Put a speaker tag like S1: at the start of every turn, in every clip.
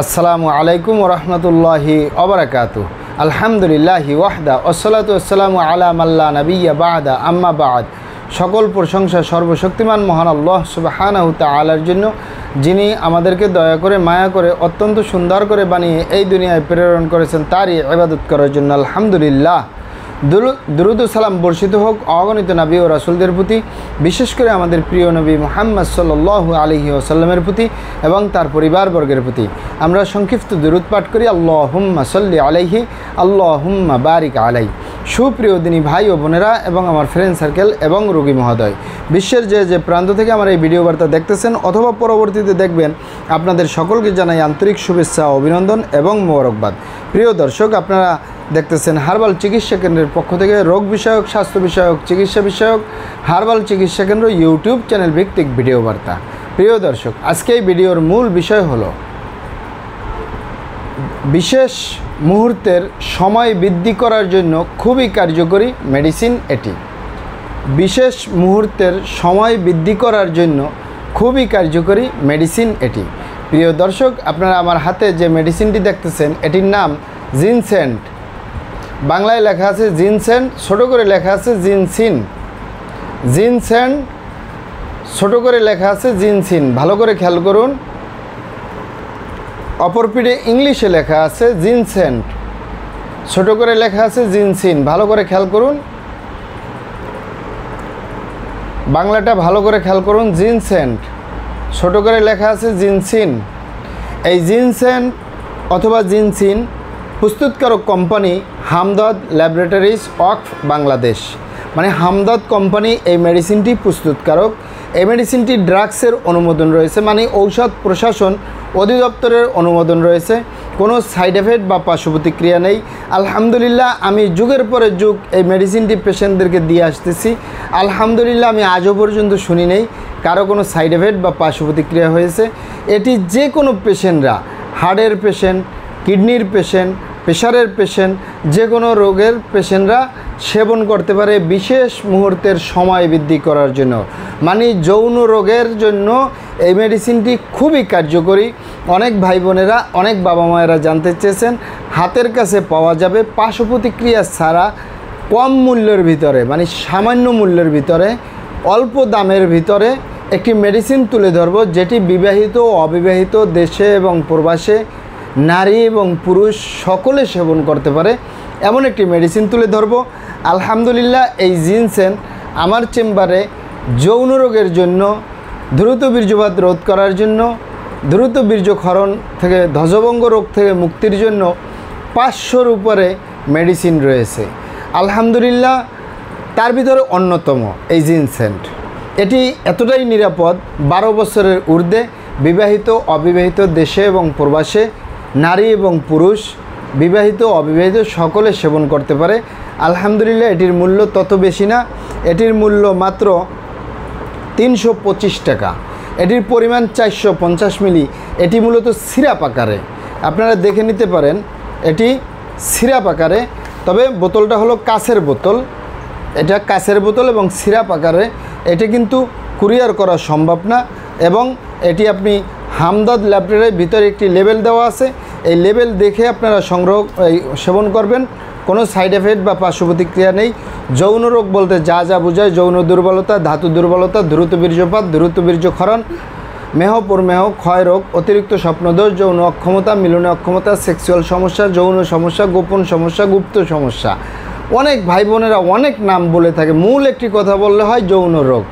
S1: আসসালামু আলাইকুম ওরহমতুল্লাহি ওবারাকাতু। আলহামদুলিল্লাহি ওয়াহদা ওয়াসসালাতু ওয়াসসালামু আলা মাল্লা নাবিয়্যা বা'দা আম্মা বা'দ। সকল প্রশংসা সর্বশক্তিমান মহান আল্লাহ সুবহানাহু তাআলার জন্য, যিনি আমাদেরকে দয়া করে মায়া করে অত্যন্ত সুন্দর করে বানিয়ে এই দুনিয়ায় প্রেরণ করেছেন, তারই ইবাদত করার জন্য আলহামদুলিল্লাহ। দুরুদ ও সালাম বর্ষিত হোক অগণিত নবী ও রাসূলদের প্রতি, বিশেষ করে আমাদের প্রিয় নবী মুহাম্মদ সাল্লাল্লাহু আলাইহি ওয়াসাল্লামের প্রতি এবং তার পরিবারবর্গের প্রতি। আমরা সংক্ষিপ্ত দুরুদ পাঠ করি। আল্লাহুম্মা সাল্লি আলাইহি, আল্লাহুম্মা বারিক আলাইহি। সুপ্রিয় দিনী ভাই ও বোনেরা এবং আমার ফ্রেন্ড সার্কেল এবং রোগী মহোদয়, বিশ্বের যে প্রান্ত থেকে আমার এই ভিডিও বার্তা দেখতেছেন অথবা পরবর্তীতে দেখবেন, আপনাদের সকলকে জানাই আন্তরিক শুভেচ্ছা, অভিনন্দন এবং মোবারকবাদ। প্রিয় দর্শক, আপনারা দেখতেছেন হার্বাল চিকিৎসা কেন্দ্রের পক্ষ থেকে রোগ বিষয়ক, স্বাস্থ্য বিষয়ক, চিকিৎসা বিষয়ক হার্বাল চিকিৎসা কেন্দ্র ইউটিউব চ্যানেল ভিত্তিক ভিডিও বার্তা। প্রিয় দর্শক, আজকে এই ভিডিওর মূল বিষয় হলো বিশেষ মুহূর্তের সময় বৃদ্ধি করার জন্য খুবই কার্যকরী মেডিসিন এটি। বিশেষ মুহূর্তের সময় বৃদ্ধি করার জন্য খুবই কার্যকরী মেডিসিন এটি। প্রিয় দর্শক, আপনারা আমার হাতে যে মেডিসিনটি দেখতেছেন এটির নাম জিনসেন্ট। বাংলায় লেখা আছে জিনসেন্ট, ছোটো করে লেখা আছে জিনসিন। জিনসেন্ট, ছোটো করে লেখা আছে জিনসিন। ভালো করে খেয়াল করুন। অপর পিঠে ইংলিশে লেখা আছে জিনসেন্ট, ছোটো করে লেখা আছে জিনসিন। ভালো করে খেয়াল করুন, বাংলাটা ভালো করে খেয়াল করুন। জিনসেন্ট, ছোটো করে লেখা আছে জিনসিন। এই জিনসেন্ট অথবা জিনসিন প্রস্তুতকারক company Hamdard laboratories of Bangladesh, মানে হামদর্দ কোম্পানি এই মেডিসিনটি প্রস্তুতকারক। এই মেডিসিনটি ড্রাগসের অনুমোদন রয়েছে, মানে ঔষধ প্রশাসন অধিদপ্তরের অনুমোদন রয়েছে। কোনো সাইড এফেক্ট বা পার্শ্ব প্রতিক্রিয়া নেই। আলহামদুলিল্লাহ, আমি যুগের পরে যুগ এই মেডিসিনটি পেশেন্টদেরকে দিয়ে আসতেছি। আলহামদুলিল্লাহ, আমি আজও পর্যন্ত শুনি নেই কারো কোনো সাইড এফেক্ট বা পার্শ্ব প্রতিক্রিয়া হয়েছে। এটি যে কোনো পেশেন্টরা, হার্টের পেশেন্ট, কিডনির পেশেন্ট, প্রেশারের পেশেন্ট, যে কোনো রোগের পেশেন্টরা সেবন করতে পারে বিশেষ মুহূর্তের সময় বৃদ্ধি করার জন্য। মানে যৌন রোগের জন্য এই মেডিসিনটি খুবই কার্যকরী। অনেক ভাই বোনেরা, অনেক বাবা মায়েরা জানতে চেয়েছেন, হাতের কাছে পাওয়া যাবে পার্শ্ব প্রতিক্রিয়া ছাড়া কম মূল্যের ভিতরে, মানে সামান্য মূল্যের ভিতরে, অল্প দামের ভিতরে একটি মেডিসিন তুলে ধরব, যেটি বিবাহিত ও অবিবাহিত, দেশে এবং প্রবাসে, নারী এবং পুরুষ সকলে সেবন করতে পারে এমন একটি মেডিসিন তুলে ধরব। আলহামদুলিল্লাহ, এই জিনসেন আমার চেম্বারে যৌন রোগের জন্য, দ্রুত বীর্যপাত রোধ করার জন্য, দ্রুত বীর্যক্ষরণ থেকে, ধ্বজভঙ্গ রোগ থেকে মুক্তির জন্য 500-র উপরে মেডিসিন রয়েছে। আলহামদুলিল্লাহ, তার ভিতরে অন্যতম এই জিনসেন্ট। এটি এতটাই নিরাপদ, 12 বছরের ঊর্ধ্বে বিবাহিত অবিবাহিত, দেশে এবং প্রবাসে, নারী এবং পুরুষ, বিবাহিত অবিবাহিত সকলে সেবন করতে পারে। আলহামদুলিল্লাহ, এটির মূল্য তত বেশি না, এটির মূল্য মাত্র 325 টাকা। এটির পরিমাণ 450 মিলি। এটি মূলত সিরাপ আকারে, আপনারা দেখে নিতে পারেন, এটি সিরাপ আকারে। তবে বোতলটা হলো কাচের বোতল, এটা কাচের বোতল এবং সিরাপ আকারে। এটি কিন্তু কুরিয়ার করা সম্ভব না, এবং এটি আপনি হামদর্দ ল্যাবরেটরির ভিতরে একটি লেবেল দেওয়া আছে, এই লেবেল দেখে আপনারা সেবন করবেন। কোনো সাইড এফেক্ট বা পার্শ্ব প্রতিক্রিয়া নেই। যৌন রোগ বলতে যা বোঝায়, যৌন দুর্বলতা, ধাতু দুর্বলতা, দ্রুত বীর্যপাত, দ্রুত বীর্যক্ষরণ, মেহ প্রমেহ, ক্ষয় রোগ, অতিরিক্ত স্বপ্নদোষ, যৌন অক্ষমতা, মিলনে অক্ষমতা, সেক্সুয়াল সমস্যা, যৌন সমস্যা, গোপন সমস্যা, গুপ্ত সমস্যা। অনেক ভাই বোনেরা অনেক নাম বলে থাকে, মূল একটি কথা বললে হয় যৌন রোগ।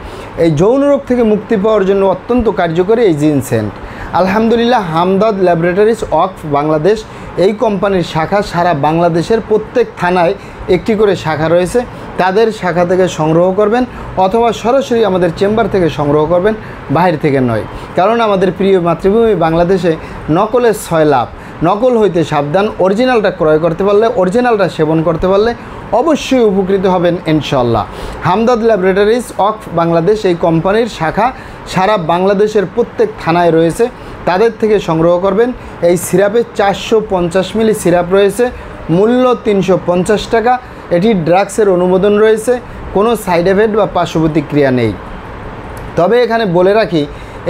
S1: এই যৌন রোগ থেকে মুক্তি পাওয়ার জন্য অত্যন্ত কার্যকরী এই জিনসেন্ট। আলহামদুলিল্লাহ, হামদর্দ ল্যাবরেটরিজ অফ বাংলাদেশ এই কোম্পানির শাখা সারা বাংলাদেশের প্রত্যেক থানায় একটি করে শাখা রয়েছে। তাদের শাখা থেকে সংগ্রহ করবেন অথবা সরাসরি আমাদের চেম্বার থেকে সংগ্রহ করবেন, বাইরে থেকে নয়। কারণ আমাদের প্রিয় মাতৃভূমি বাংলাদেশে নকলের 6 লাভ। নকল হইতে সাবধান। অরিজিনালটা ক্রয় করতে পারলে, অরিজিনালটা সেবন করতে পারলে অবশ্যই উপকৃত হবেন ইনশাআল্লাহ। হামদর্দ ল্যাবরেটরিজ অফ বাংলাদেশ এই কোম্পানির শাখা সারা বাংলাদেশের প্রত্যেক থানায় রয়েছে, তাদের থেকে সংগ্রহ করবেন। এই সিরাপে 450 মিলি সিরাপ রয়েছে, মূল্য 350 টাকা। এটি ড্রাগসের অনুমোদন রয়েছে, কোনো সাইড এফেক্ট বা পার্শ্ব প্রতিক্রিয়া নেই। তবে এখানে বলে রাখি,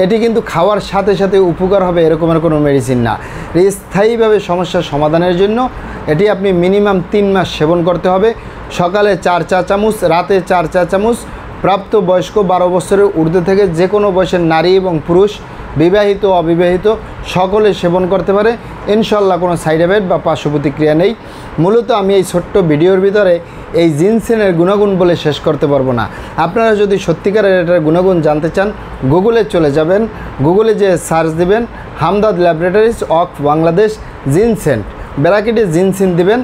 S1: এটি কিন্তু খাওয়ার সাথে সাথে উপকার হবে এরকমের কোনো মেডিসিন না। স্থায়ীভাবে সমস্যার সমাধানের জন্য এটি আপনি মিনিমাম 3 মাস সেবন করতে হবে। সকালে 4 চা চামচ, রাতে 4 চা চামচ। প্রাপ্তবয়স্ক 12 বছরের ঊর্ধ্বে থেকে যে কোনো বয়সের নারী এবং পুরুষ, বিবাহিত অবিবাহিত সকলে সেবন করতে পারে। ইনশাল্লাহ কোনো সাইড এফেক্ট বা পার্শ্ব প্রতিক্রিয়া নেই। মূলত আমি এই ছোট্ট ভিডিওর ভিতরে এই জিনসেনের গুণাগুণ বলে শেষ করতে পারবো না। আপনারা যদি সত্যিকারের এটার গুণাগুণ জানতে চান, গুগলে চলে যাবেন, গুগলে যে সার্চ দিবেন Hamdard laboratories of Bangladesh ginseng, ব্র্যাকেটে জিনসেন দিবেন,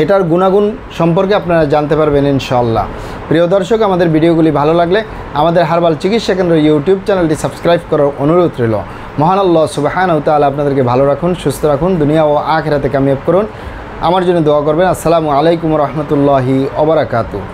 S1: এটার গুণাগুণ সম্পর্কে আপনারা জানতে পারবেন ইনশাআল্লাহ। প্রিয় দর্শক, আমাদের ভিডিওগুলি ভালো লাগলে আমাদের হার্বাল চিকিৎসা কেন্দ্র ইউটিউব চ্যানেলটি সাবস্ক্রাইব করার অনুরোধ রইল। মহান আল্লাহ সুবহানাহু ওয়া তাআলা আপনাদেরকে ভালো রাখুন, সুস্থ রাখুন, দুনিয়া ও আখিরাতে কামিয়াব করুন। আমার জন্য দোয়া করবেন। আসসালামু আলাইকুম ওয়া রাহমাতুল্লাহি ওয়া বারাকাতুহু।